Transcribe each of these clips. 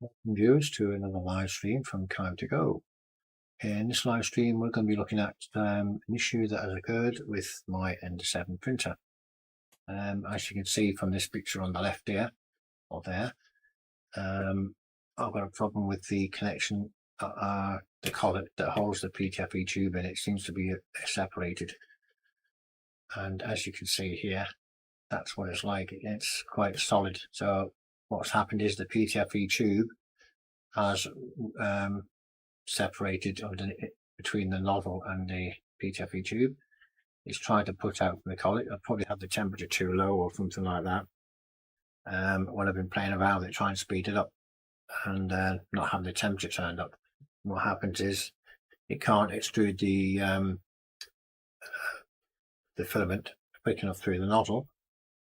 Welcome viewers to another live stream from Time to Go. In this live stream we're going to be looking at an issue that has occurred with my Ender 7 printer. As you can see from this picture on the left here, or there, I've got a problem with the connection, the collet that holds the PTFE tube in. It seems to be separated, and as you can see here, that's what it's like. It's quite solid. So what's happened is the PTFE tube has separated between the nozzle and the PTFE tube. It's trying to put out from the collet. I've probably had the temperature too low or something like that. When I've been playing around with it, trying to speed it up and not have the temperature turned up. And what happens is it can't extrude the filament quick enough through the nozzle.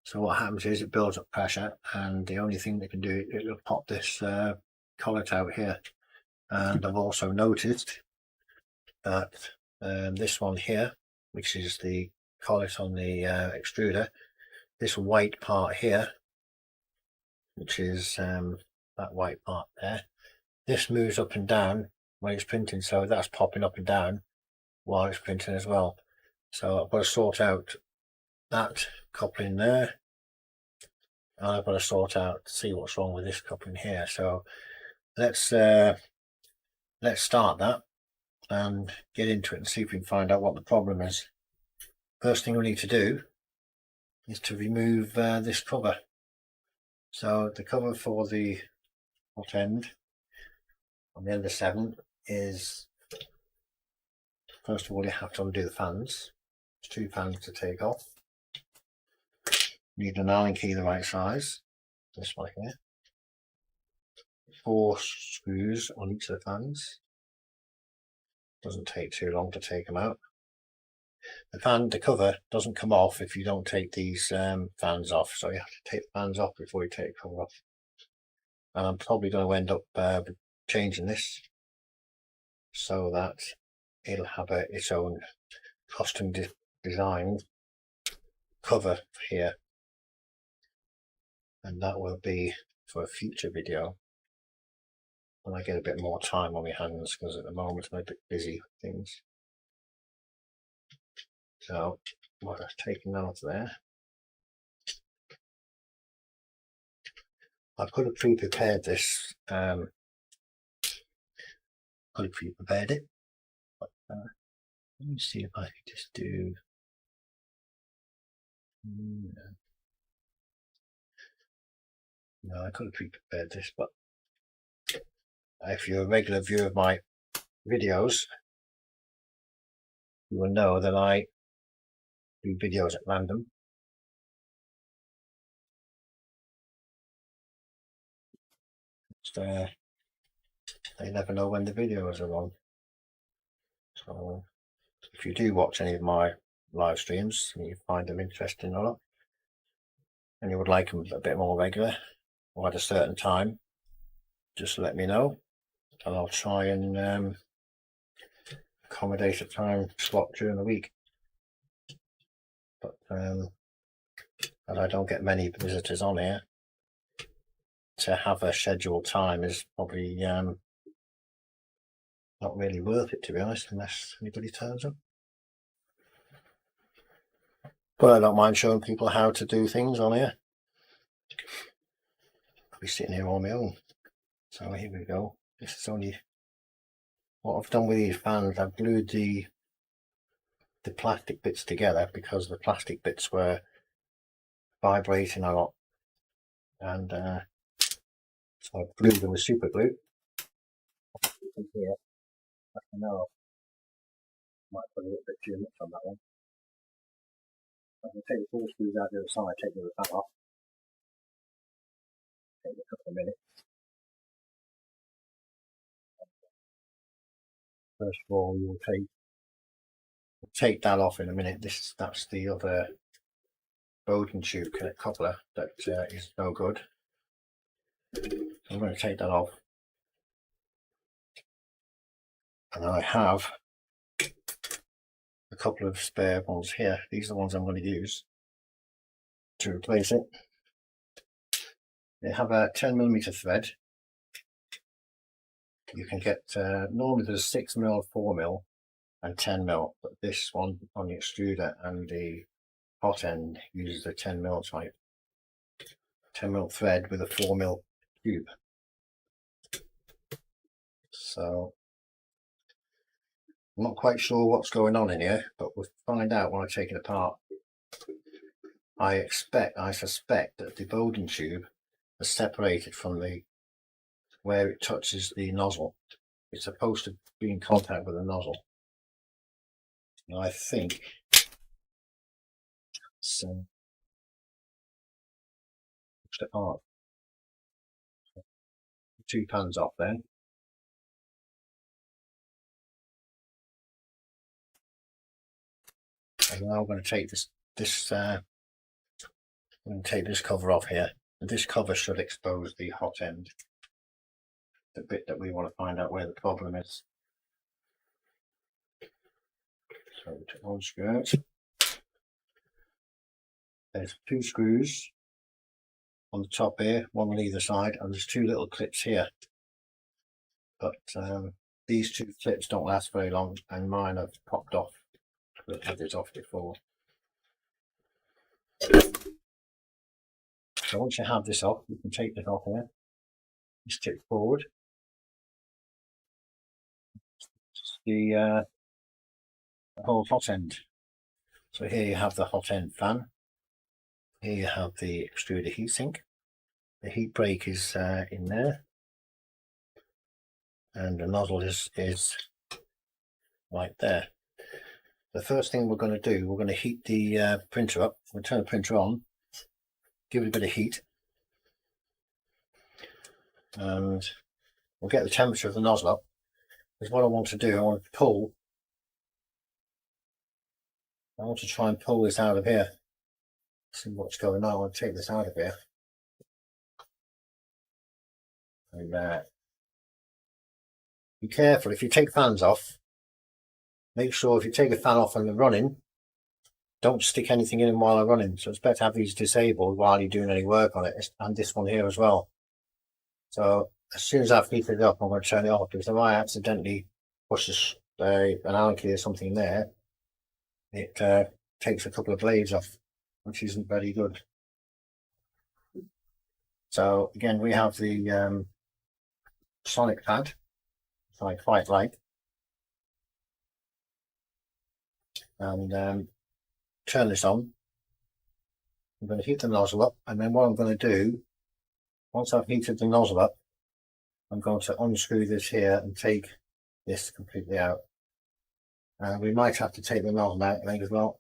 So what happens is it builds up pressure, and the only thing that can do it, it'll pop this collet out here. And I've also noticed that this one here, which is the collet on the extruder, this white part here, which is that white part there, this moves up and down when it's printing, so that's popping up and down while it's printing as well. So I've got to sort out that coupling there, and I've got to sort out, see what's wrong with this coupling here. So let's start that and get into it and see if we can find out what the problem is. First thing we need to do is to remove this cover. So the cover for the hot end on the Ender 7 is, first of all, you have to undo the fans. There's 2 fans to take off. You need an Allen key the right size, this one here. 4 screws on each of the fans. Doesn't take too long to take them out. The cover doesn't come off if you don't take these fans off, so you have to take the fans off before you take the cover off. And I'm probably going to end up changing this so that it'll have its own custom designed cover here, and that will be for a future video when I get a bit more time on my hands, because at the moment I'm a bit busy with things. So what I've taken out there, I could have pre-prepared this, could have pre-prepared it, but let me see if I can just do no, I could have pre-prepared this, but if you're a regular viewer of my videos, you will know that I do videos at random. So they never know when the videos are on. So if you do watch any of my live streams and you find them interesting or not, and you would like them a bit more regular or at a certain time, just let me know and I'll try and accommodate a time slot during the week. But I don't get many visitors on here, to have a scheduled time is probably not really worth it, to be honest, unless anybody turns up. But I don't mind showing people how to do things on here. I'll be sitting here on my own. So here we go. This is only what I've done with these fans. I've glued the plastic bits together because the plastic bits were vibrating a lot, and so I've glued them with super glue. Here, I know might put a little bit too much on that one. I can take the 4 screws out the other side, take the fan off. Take a couple of minutes. First of all, you'll take that off in a minute. That's the other Bowden tube coupler that is no good. So I'm going to take that off, and I have a couple of spare ones here. These are the ones I'm going to use to replace it. They have a 10mm thread You can get normally there's 6mm, 4mm and 10mm, but this one on the extruder and the hot end uses a 10mm type, 10mm thread with a 4mm tube. So I'm not quite sure what's going on in here, but we'll find out when I take it apart. I suspect that the Bowden tube is separated from the where it touches the nozzle. It's supposed to be in contact with the nozzle. And I think so. Push it apart. 2 pans off then. And now I'm going to take this cover off here. And this cover should expose the hot end, the bit that we want to find out where the problem is. So to unscrew it. There's 2 screws on the top here, one on either side, and there's 2 little clips here. But these 2 clips don't last very long, and mine have popped off. I've had this off before. So once you have this off, you can take this off here. Just tip forward. The whole hot end. So here you have the hot end fan. Here you have the extruder heatsink. The heat break is in there, and the nozzle is right there. The first thing we're going to do, we're going to heat the printer up. We'll turn the printer on, give it a bit of heat, and we'll get the temperature of the nozzle up. Because what I want to do, I want to try and pull this out of here. See what's going on. I want to take this out of here. And be careful, if you take fans off, make sure if you take a fan off and they're running, don't stick anything in them while they're running. So it's better to have these disabled while you're doing any work on it, and this one here as well. So as soon as I've heated it up, I'm going to turn it off, because if I accidentally push an Allen key or something there, it takes a couple of blades off, which isn't very good. So again, we have the sonic pad, which I quite like, and turn this on. I'm going to heat the nozzle up, and then what I'm going to do, once I've heated the nozzle up, I'm going to unscrew this here and take this completely out. And we might have to take the nozzle out as well.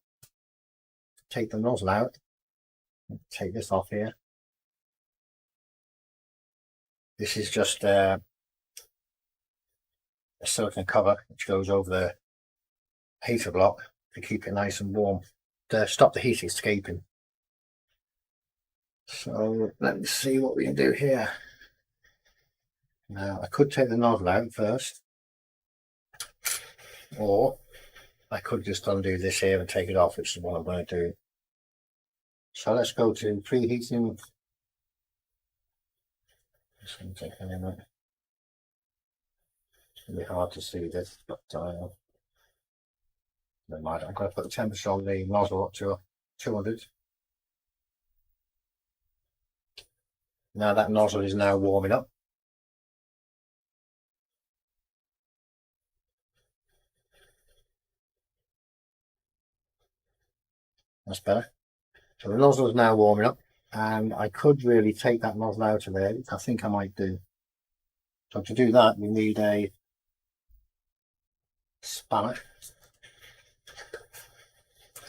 Take the nozzle out, take this off here. This is just a silicone cover which goes over the heater block to keep it nice and warm, to stop the heat escaping. So let me see what we can do here. Now I could take the nozzle out first, or I could just undo this here and take it off, which is what I'm going to do. So let's go to preheating. It's going to take a minute. It's going to be hard to see this, but never mind. I'm going to put the temperature on the nozzle up to 200. Now that nozzle is now warming up. That's better. So the nozzle is now warming up, and I could really take that nozzle out of there. I think I might do. So to do that, we need a spanner.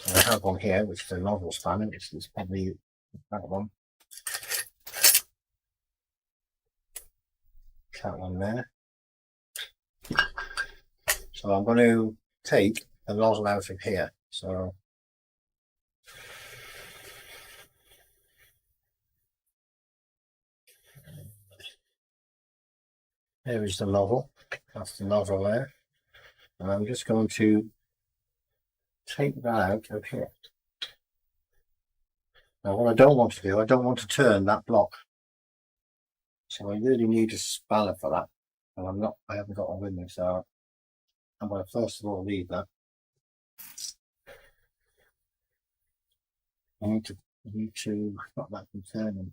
And I have one here, which is a nozzle spanner. It's probably that one. That one there. So I'm going to take the nozzle out of here. So there is the nozzle. That's the nozzle there. And I'm just going to take that out of here. Now what I don't want to do, I don't want to turn that block. So I really need a spanner for that. And I haven't got one with me, so I'm going to first of all leave that. I need to stop that from turning.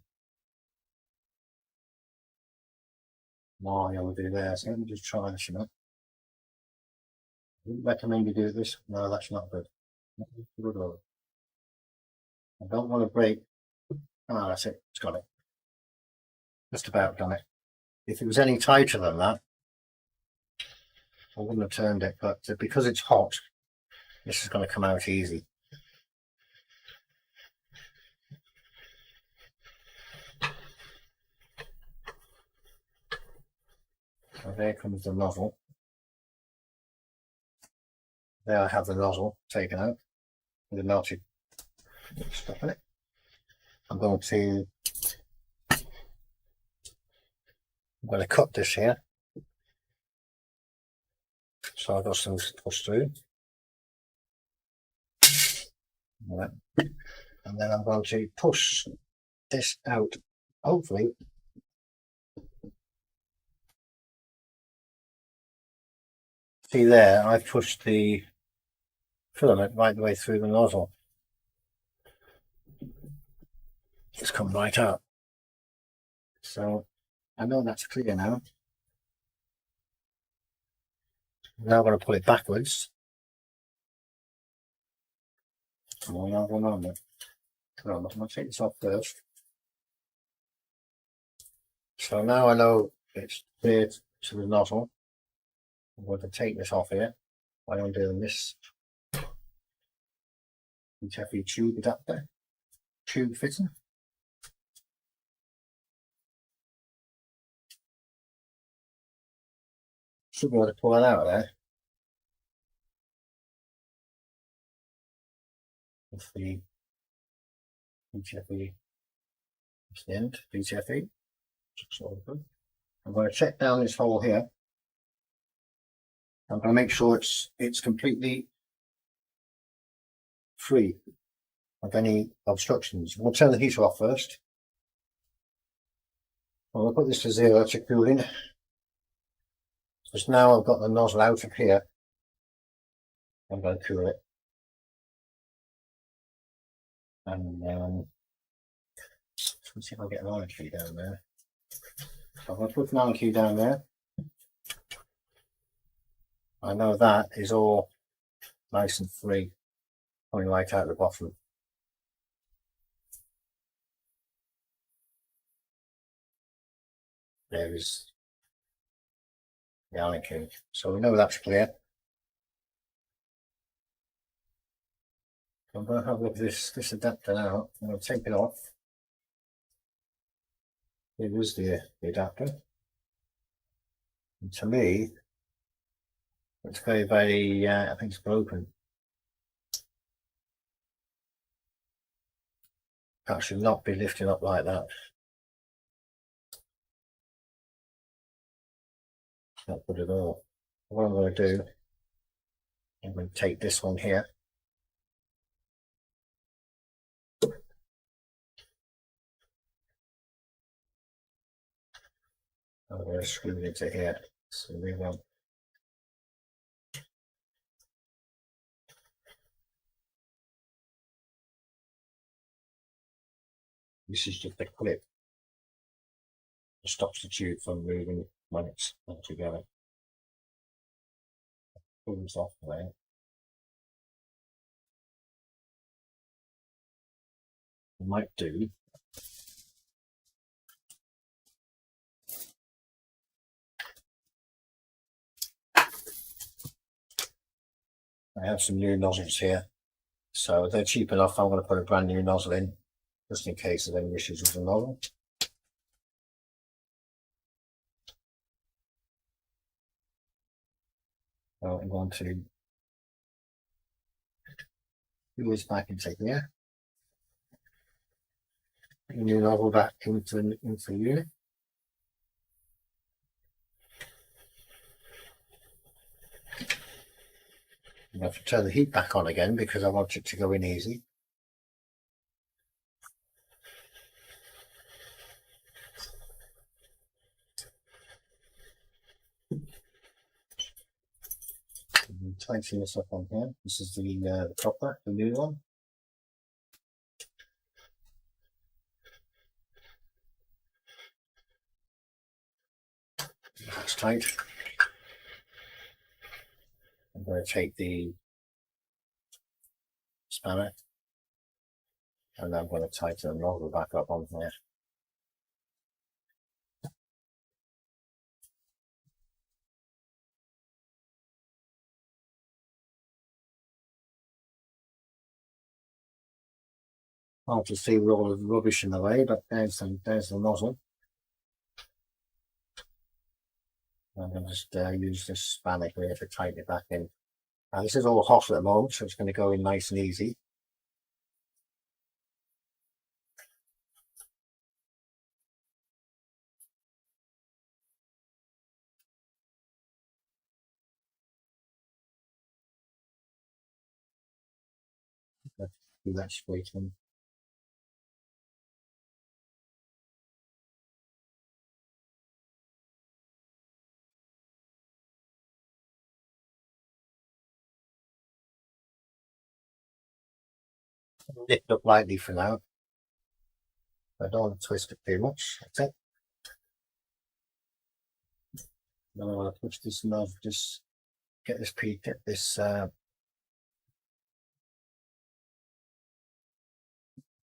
Why I will do there. So let me just try this, you know. I wouldn't recommend you do this. No, that's not good. I don't want to break. Ah, that's it. It's got it. Just about done it. If it was any tighter than that, I wouldn't have turned it, but because it's hot, this is going to come out easy. So there comes the nozzle. There I have the nozzle taken out with the melted stuff in it. I'm going to cut this here. So I've got some to push through. Right. And then I'm going to push this out, hopefully. See there, I've pushed the filament right the way through the nozzle. It's come right out. So I know that's clear now. Now I'm going to pull it backwards. I'm going to take this off first. So now I know it's cleared to the nozzle. I'm going to take this off here by undoing this PTFE tube adapter, tube fitting. Should be able to pull that out of there. With the PTFE, it's the end, PTFE. I'm going to check down this hole here. I'm going to make sure it's completely free of any obstructions. We'll turn the heater off first. I'll put this to 0 to cooling. Because now I've got the nozzle out of here, I'm going to cool it. And let's see if I get an iron key down there. So I'm going to put an iron key down there. I know that is all nice and free, coming right out the bottom. There is the iron key. So we know that's clear. I'm going to have a look at this adapter now. I'm going to take it off. It is the adapter. And to me, it's very, very, I think it's broken. That should not be lifting up like that. Not good at all. What I'm going to do, I'm going to take this one here. I'm going to screw it into here. So we want. This is just a clip. It stops the tube from moving when it's all together. Pull this off there. I might do. I have some new nozzles here, so they're cheap enough. I'm going to put a brand new nozzle in, just in case there's any issues with the nozzle. So I'm going to do this back into here. New nozzle back into the unit. I have to turn the heat back on again because I want it to go in easy. tighten this up on here. This is the copper, the new one. That's tight. I'm going to take the spanner and I'm going to tighten the nozzle back up on here. Hard to see with all of the rubbish in the way, but there's the nozzle. I'm going to just use this spanner here to tighten it back in. Now this is all hot at the moment, so it's going to go in nice and easy. Let's do that straight in. Lift up lightly for now. I don't want to twist it too much. That's it. Then I want to push this knob, just get this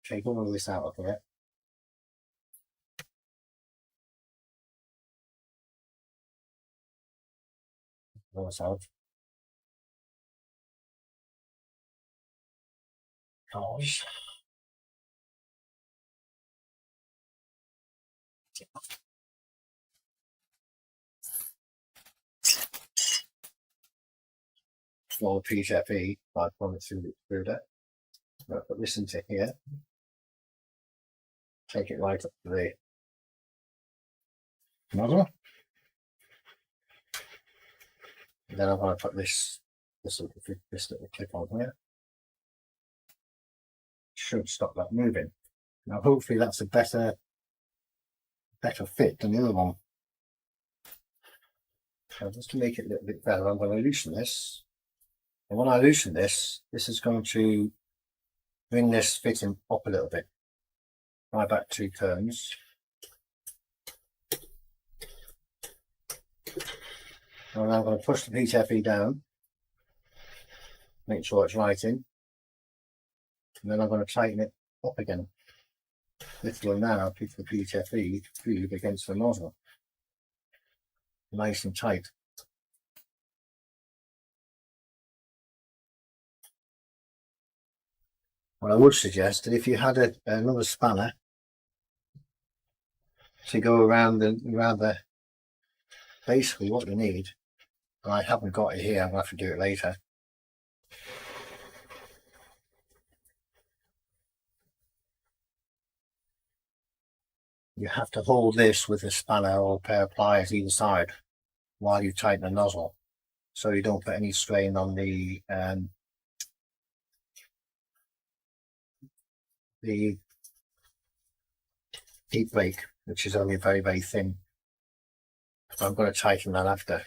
take all of this out of here. All this out. Gosh. Small PTFE, I've run it through the extruder. I'm going to put this into here. Take it right up to the nozzle. And then I'm going to put this little clip on here. Should stop that moving. Now hopefully that's a better fit than the other one. So just to make it a little bit better, I'm going to loosen this. And when I loosen this, this is going to bring this fitting up a little bit. My back 2 turns. And I'm going to push the PTFE down, make sure it's right in, and then I'm going to tighten it up again. Literally now, keep the PTFE glued against the nozzle, nice and tight. Well, I would suggest that if you had another spanner to go around the basically what you need, and I haven't got it here, I'm going to have to do it later. You have to hold this with a spanner or a pair of pliers either side while you tighten the nozzle, so you don't put any strain on the heat brake, which is only very, very thin. So I'm going to tighten that after.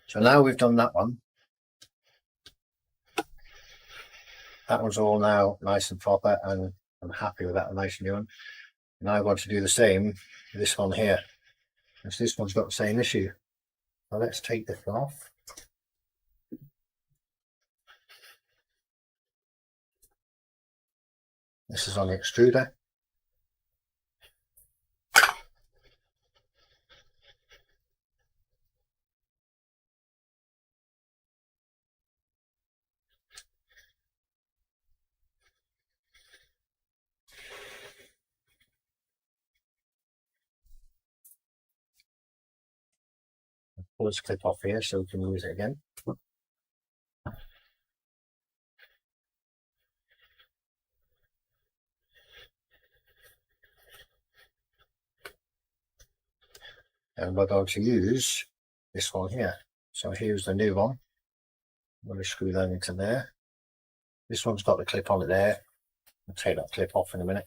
So now we've done that one. That one's all now nice and proper, and I'm happy with that, nice and new one. Now I want to do the same with this one here, because this one's got the same issue. So let's take this one off. This is on the extruder. Pull this clip off here so we can use it again. And we're going to use this one here. So here's the new one. I'm going to screw that into there. This one's got the clip on it there. I'll take that clip off in a minute.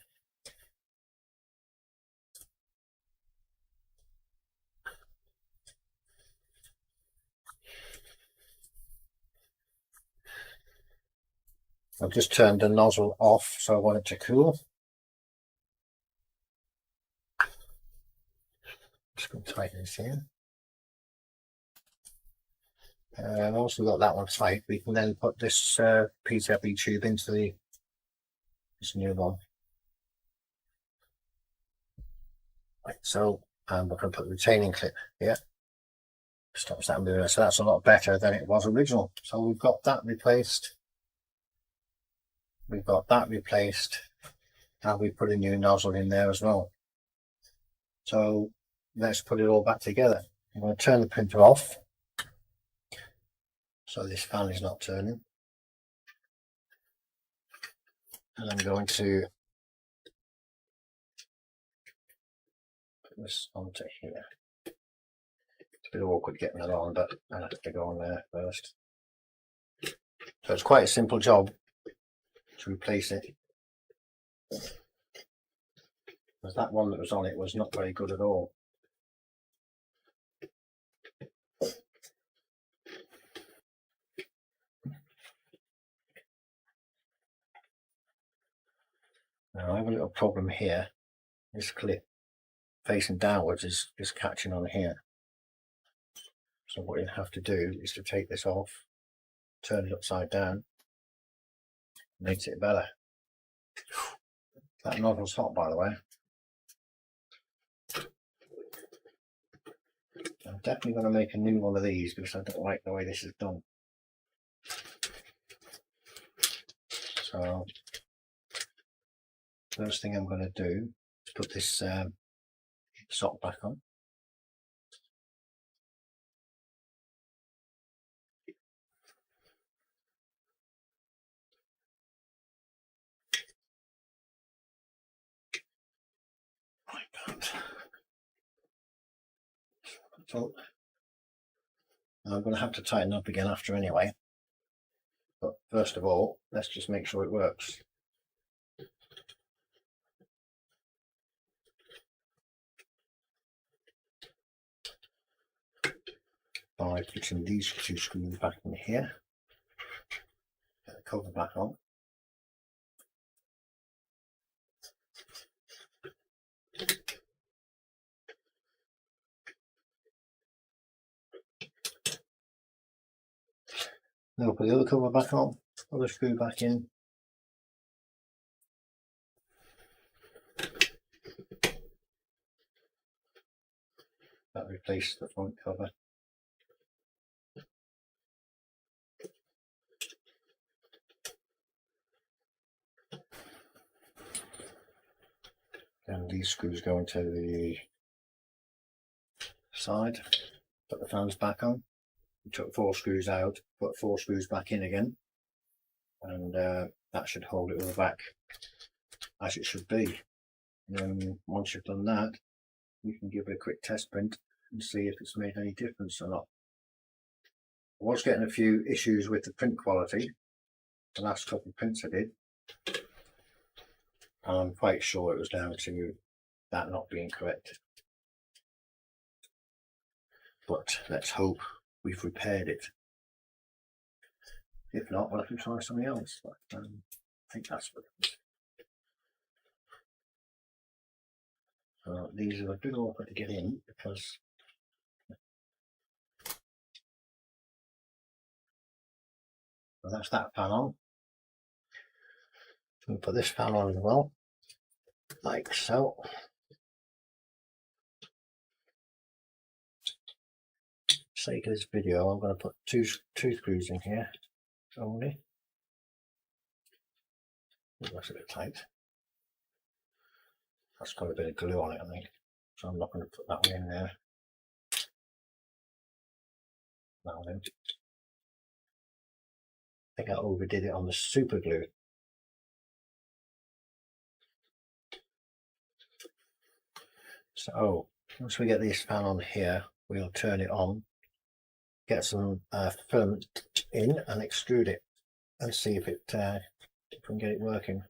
I've just turned the nozzle off, so I want it to cool. Just going to tighten this here. And once we've got that one tight, we can then put this PTFE tube into this new one. Like so, and we're going to put the retaining clip here. Stops that moving. So that's a lot better than it was original. So we've got that replaced. We've got that replaced, and we put a new nozzle in there as well. So let's put it all back together. I'm going to turn the printer off, so this fan is not turning. And I'm going to put this onto here. It's a bit awkward getting it on, but I'll have to go on there first. So it's quite a simple job to replace it. Because that one that was on it was not very good at all. Now I have a little problem here. This clip facing downwards is just catching on here. So what you have to do is to take this off, turn it upside down, makes it better. That nozzle's hot, by the way. I'm definitely going to make a new one of these because I don't like the way this is done. So first thing I'm going to do is put this sock back on. So I'm going to have to tighten up again after anyway. But first of all, let's just make sure it works. By putting these two screws back in here, get the cover back on. Then we'll put the other cover back on, other screw back in. That replaces the front cover. And these screws go into the side. Put the fans back on. We took 4 screws out, put 4 screws back in again, and that should hold it all back as it should be. And then once you've done that, you can give it a quick test print and see if it's made any difference or not. I was getting a few issues with the print quality the last couple of prints I did, and I'm quite sure it was down to that not being correct. But let's hope we've repaired it. If not, we'll have to try something else. But, I think that's what it is. So these are a bit awkward to get in because well, that's that fan on. We'll put this fan on as well, like so. For the sake of this video, I'm going to put two screws in here only. That's a bit tight. That's got a bit of glue on it, I think. So I'm not going to put that one in there. That one in. I think I overdid it on the super glue. So once we get this fan on here, we'll turn it on, get some filament in and extrude it and see if it if we can get it working.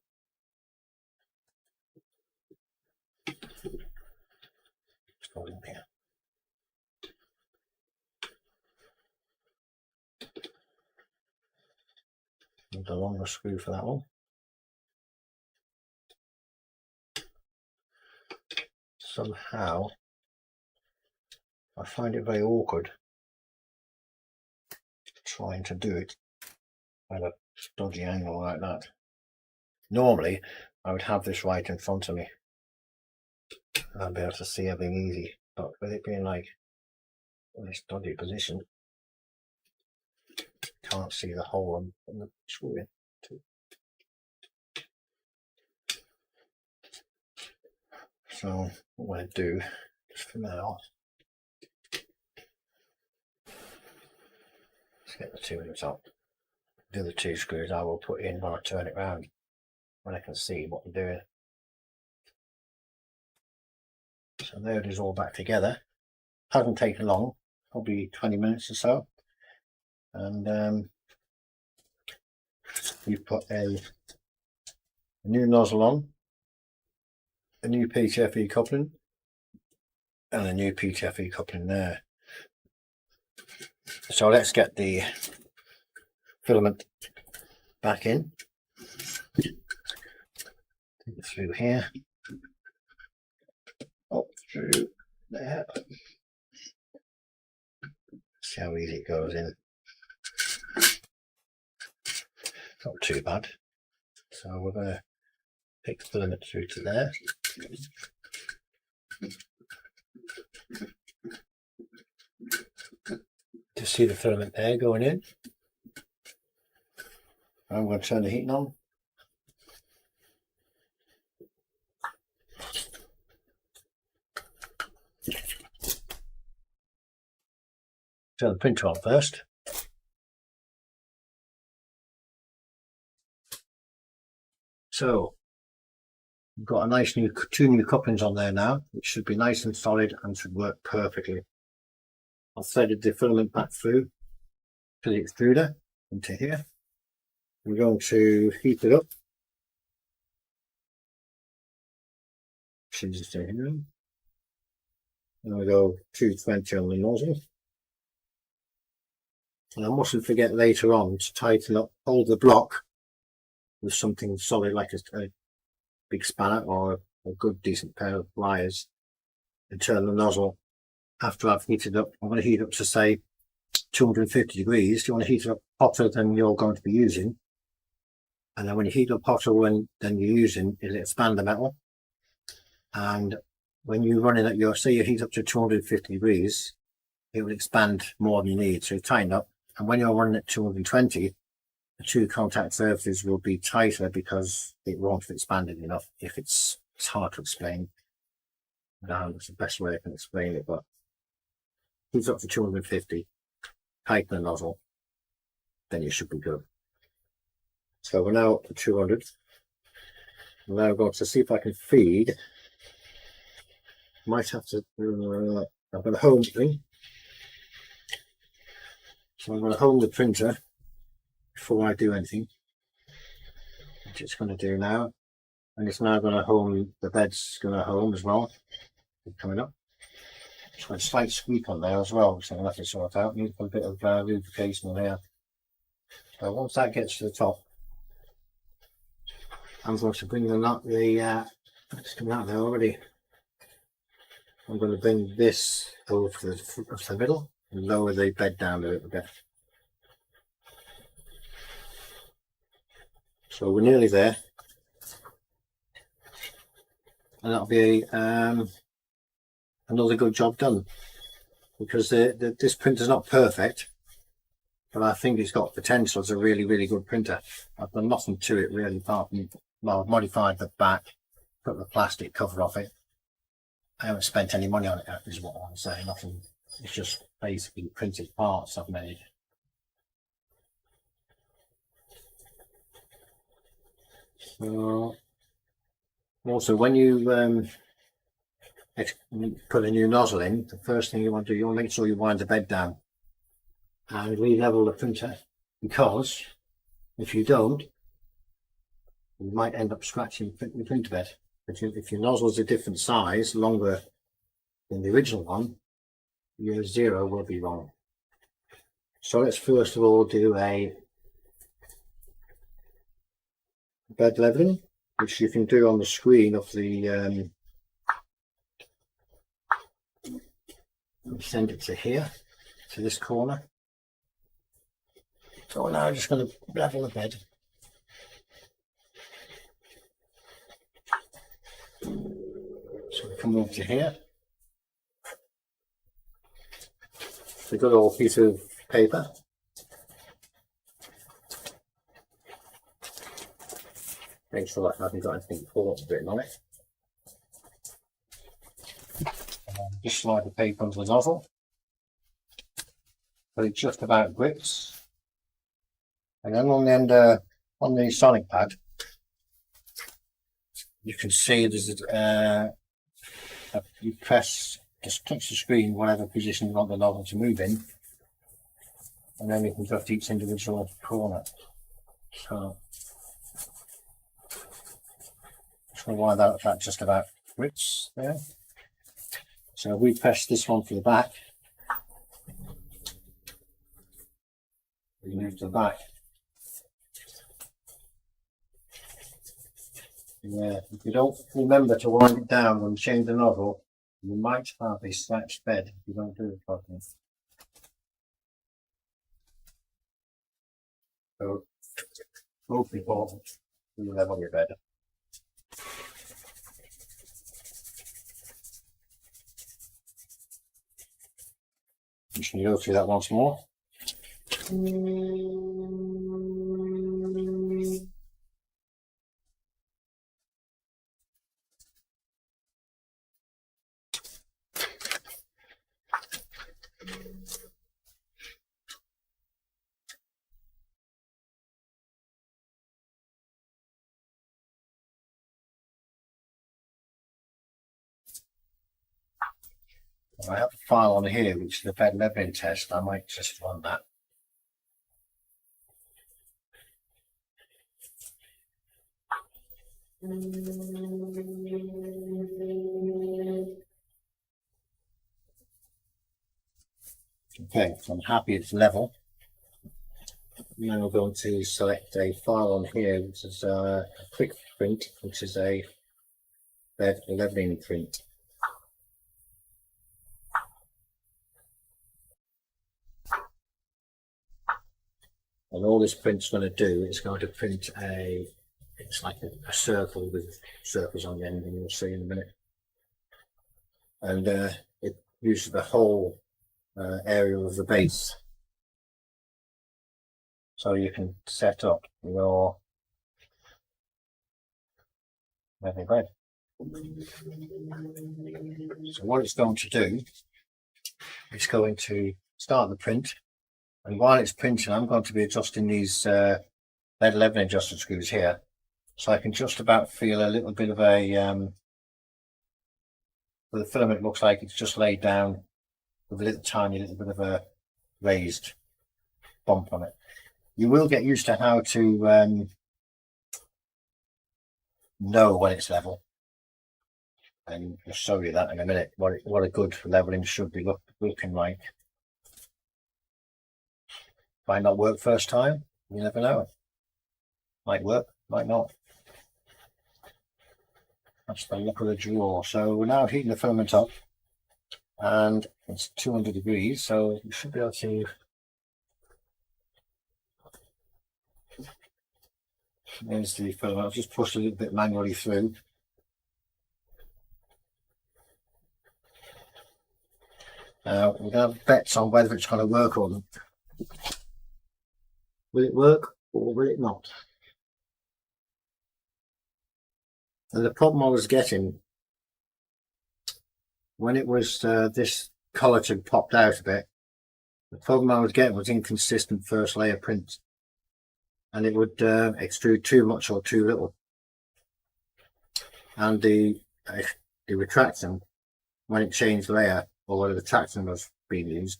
Just hold in here. Need a longer screw for that one. Somehow I find it very awkward trying to do it at a dodgy angle like that. Normally I would have this right in front of me and I'd be able to see everything easy, but with it being like in this dodgy position, can't see the hole in the screw in. So what I do just for now, let's get the two in the top. The other two screws I will put in when I turn it round, when I can see what I'm doing. So there it is, all back together. Hasn't taken long, probably 20 minutes or so. And we've put a new nozzle on, a new PTFE coupling, and a new PTFE coupling there. So let's get the filament back in. Take it through here, up through there. See how easy it goes in. Not too bad. So we're going to pick the filament through to there. To see the filament there going in. I'm going to turn the heating on. Turn the printer on first. So we've got a nice two new couplings on there now, which should be nice and solid and should work perfectly. I've threaded the filament back through to the extruder into here. I'm going to heat it up. Should just stay here. And we go 220 on the nozzle. And I mustn't forget later on to tighten up, hold the block with something solid like a big spanner or a good decent pair of pliers, and turn the nozzle after I've heated up. I'm going to heat up to say 250 degrees. You want to heat it up hotter than you're going to be using, and then when you heat up hotter than you're using, it'll expand the metal. And when you're running at your, say you heat up to 250 degrees, it will expand more than you need, so you tighten up. And when you're running at 220, the two contact surfaces will be tighter because it won't have expanded enough. If it's hard to explain. That's the best way I can explain it, but heat up to 250, tighten the nozzle, then you should be good. So we're now up to 200. I'm now going to see if I can feed. Might have to, I've got a home thing. So I'm going to home the printer before I do anything, which it's going to do now. And it's now going to home, the bed's going to home as well. Coming up. So a slight squeak on there as well, which I'm going to have to sort out. Need to put a bit of lubrication there. So once that gets to the top, I'm going to bring it's coming out there already. I'm going to bring this over to the middle and lower the bed down a little bit. So we're nearly there, and that'll be another good job done, because this printer's not perfect, but I think it's got potential as a really, really good printer. I've done nothing to it really, apart from, well, I've modified the back, put the plastic cover off it. I haven't spent any money on it, is what I'm saying. Nothing. It's just basically printed parts I've made. So, also, when you put a new nozzle in, the first thing you want to do, you want to make sure you wind the bed down and re-level the printer, because if you don't, you might end up scratching the printer bed. If your nozzle is a different size, longer than the original one, your zero will be wrong. So let's first of all do a bed leveling, which you can do on the screen of the send it to here, to this corner. So now I'm just going to level the bed. So we come over to here. So we've got a little piece of paper. Make sure that I haven't got anything important written on it. Just slide the paper onto the nozzle. But it just about grips. And then on the end, on the sonic pad, you can see there's you press, just touch the screen, whatever position you want the nozzle to move in, and then you can adjust each individual corner. So, just going to wind that just about grips there. So we press this one for the back. We move to the back. Yeah, if you don't remember to wind it down when you change the nozzle, you might have a scratched bed if you don't do it properly. So, most important, you level your bed. Just going to go through that once more. I have a file on here which is the bed leveling test. I might just run that. Okay, so I'm happy it's level. Now we're going to select a file on here which is a quick print, which is a bed leveling print. And all this print's going to do is going to print it's like a circle with circles on the end, and you'll see in a minute. And it uses the whole area of the base. So you can set up your level bed. So what it's going to do, it's going to start the print. And while it's printing, I'm going to be adjusting these bed leveling adjustment screws here. So I can just about feel a little bit of a, the filament looks like it's just laid down with a little tiny little bit of a raised bump on it. You will get used to how to know when it's level. And I'll show you that in a minute, what a good leveling should be looking like. Might not work first time, you never know. Might work, might not. That's the look of the draw. So we're now heating the filament up, and it's 200 degrees, so you should be able to there's the filament. I've just pushed a little bit manually through. Now we're going to have bets on whether it's going to work or not. Will it work or will it not? And the problem I was getting when it was this collet had popped out a bit, the problem I was getting was inconsistent first layer print, and it would extrude too much or too little, and the retraction when it changed layer, or whether the traction was being used,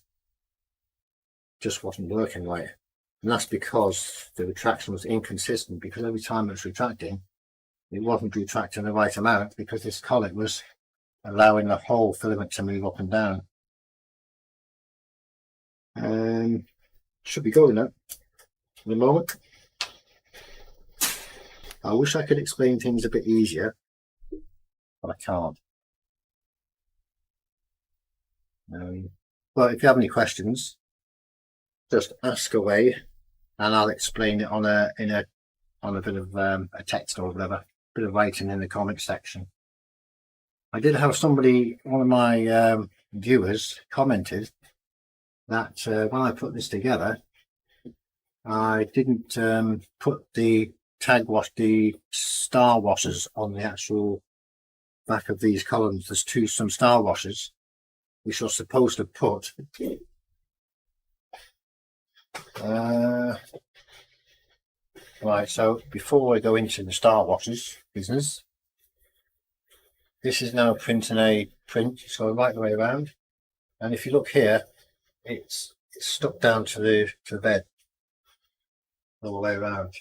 just wasn't working right. And that's because the retraction was inconsistent, because every time it was retracting, it wasn't retracting the right amount, because this collet was allowing the whole filament to move up and down. Should be going now in a moment. I wish I could explain things a bit easier, but I can't. But if you have any questions, just ask away, and I'll explain it on a bit of a text or whatever, bit of writing in the comment section. I did have somebody, one of my viewers, commented that when I put this together, I didn't put the the star washers on the actual back of these columns. There's some star washers which you're supposed to put right. So before I go into the star washers business, this is now printing a print, so right the way around, and if you look here, it's stuck down to the bed all the way around.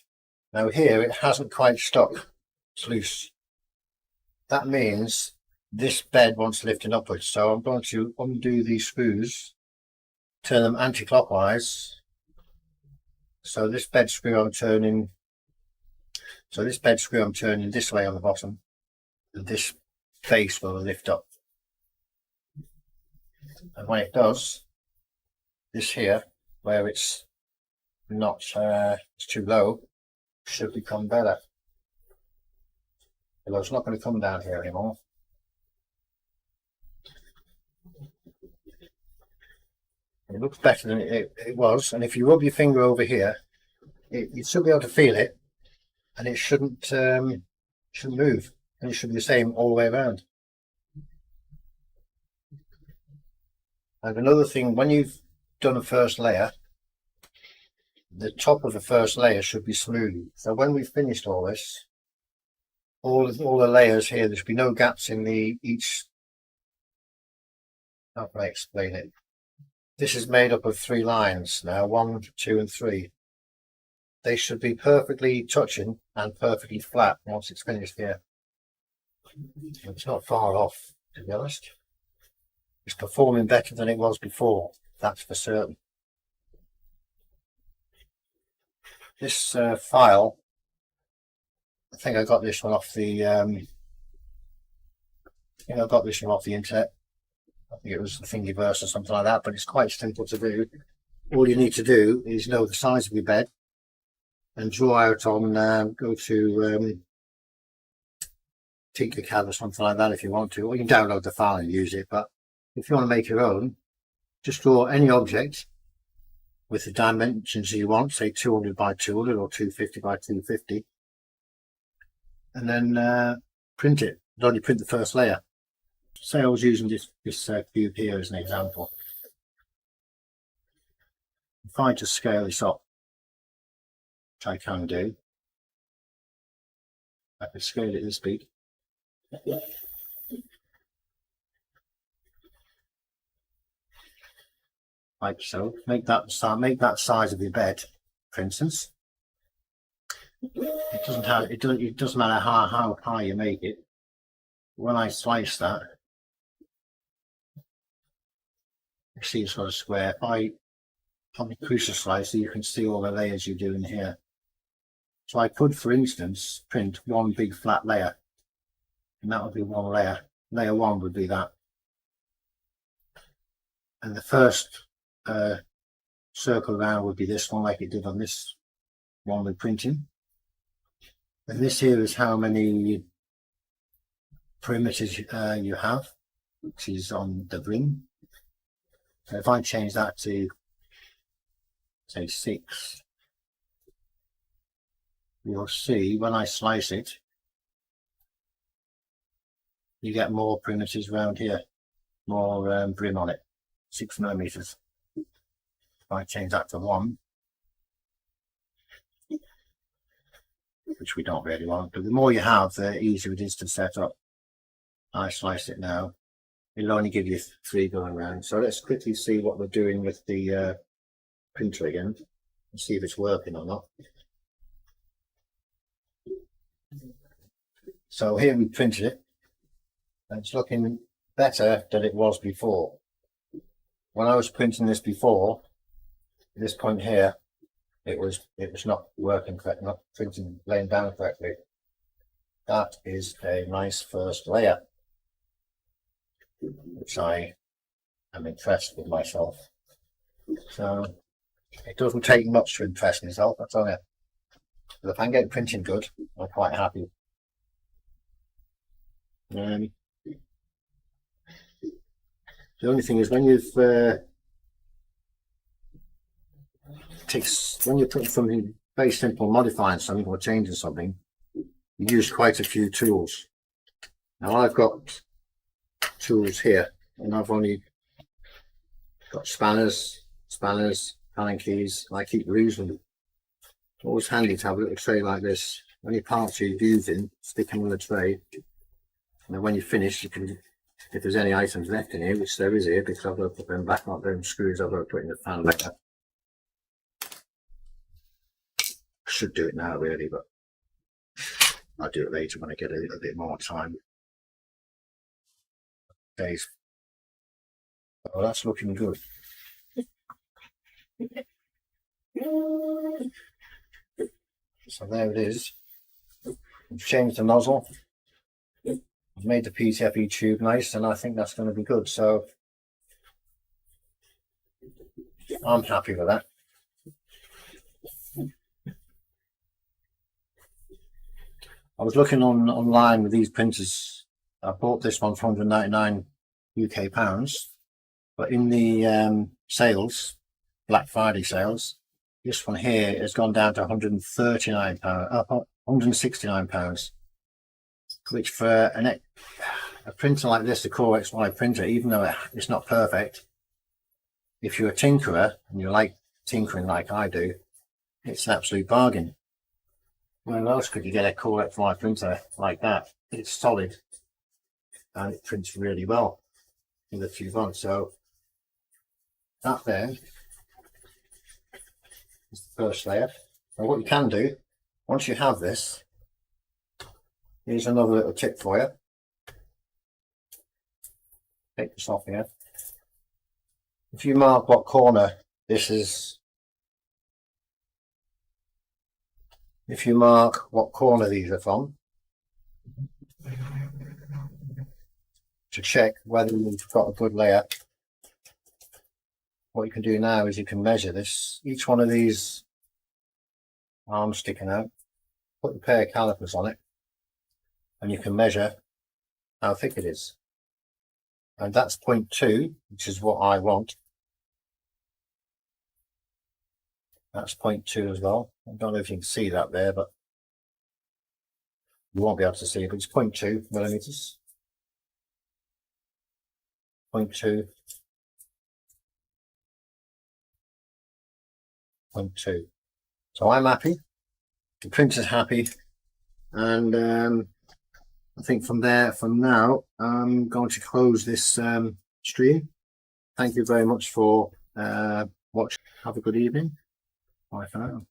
Now here it hasn't quite stuck, it's loose. That means this bed wants lifting upwards, so I'm going to undo these screws, turn them anti-clockwise. So this bed screw I'm turning this way on the bottom, and this face will lift up. And when it does, this here, where it's not it's too low, should become better. Although it's not going to come down here anymore. It looks better than it was, and if you rub your finger over here, you should be able to feel it, and it shouldn't move, and it should be the same all the way around. And another thing, when you've done a first layer, the top of the first layer should be smooth. So when we've finished all this, all the layers here, there should be no gaps in each. How can I explain it? This is made up of 3 lines now, 1, 2 and 3. They should be perfectly touching and perfectly flat once it's finished here. It's not far off, to be honest. It's performing better than it was before, that's for certain. This file, I think I got this one off the internet. I think it was the Thingiverse or something like that, but it's quite simple to do. All you need to do is know the size of your bed and draw out on, go to Tinkercad or something like that if you want to, or you can download the file and use it. But if you want to make your own, just draw any object with the dimensions you want, say 200 by 200 or 250 by 250, and then print it. It'll only print the first layer. Say I was using this cube here as an example. If I just scale this up, which I can do, I can scale it this big. Like so. Make that size of your bed, for instance. It doesn't matter how high you make it. When I slice that, you see it's got a square. If I on the crucial slicer, you can see all the layers you do in here. So I could, for instance, print one big flat layer, and that would be one layer. Layer 1 would be that, and the first circle around would be this one, like it did on this one with printing. And this here is how many perimeters you have, which is on the ring. So if I change that to say 6, you'll see when I slice it, you get more perimeters around here, more brim on it, 6 millimeters. If I change that to 1, which we don't really want, but the more you have, the easier it is to set up. I slice it now, it'll only give you 3 going around. So let's quickly see what we're doing with the printer again and see if it's working or not. So here we printed it, and it's looking better than it was before. When I was printing this before, this point here, it was not working correctly, not printing, laying down correctly. that is a nice first layer, which I am impressed with myself. So it doesn't take much to impress myself, I tell you. But if I can get printing good, I'm quite happy. The only thing is when you've when you're putting something very simple, modifying something or changing something, you use quite a few tools. Now I've got tools here, and I've only got spanners, Allen keys, and I keep losing them. It's always handy to have a little tray like this. Any parts you're using, stick them in the tray, and then when you finish, you can, if there's any items left in here, which there is here, because I've got to put them back on them screws, I've got to put in the fan like that. I should do it now really, but I'll do it later when I get a little bit more time. Days. Oh, that's looking good. So there it is. I've changed the nozzle. I've made the PTFE tube nice, and I think that's going to be good. So I'm happy with that. I was looking online with these printers. I bought this one for 199 UK pounds, but in the sales, Black Friday sales, this one here has gone down to 139 pounds, 169 pounds, which for a printer like this, the Core XY printer, even though it's not perfect, if you're a tinkerer and you like tinkering like I do, it's an absolute bargain. Where else could you get a Core XY printer like that? It's solid and it prints really well with a few on. So that there is the first layer. And what you can do, once you have this, here's another little tip for you. Take this off here. If you mark what corner this is, if you mark what corner these are from, to check whether you've got a good layer, what you can do now is you can measure this. Each one of these arms sticking out, put a pair of calipers on it, and you can measure how thick it is. And that's 0.2, which is what I want. That's 0.2 as well. I don't know if you can see that there, but you won't be able to see it, but it's 0.2 millimeters. 0.2. 0.2. So I'm happy. The printer's happy. And I think from now, I'm going to close this stream. Thank you very much for watching. Have a good evening. Bye for now.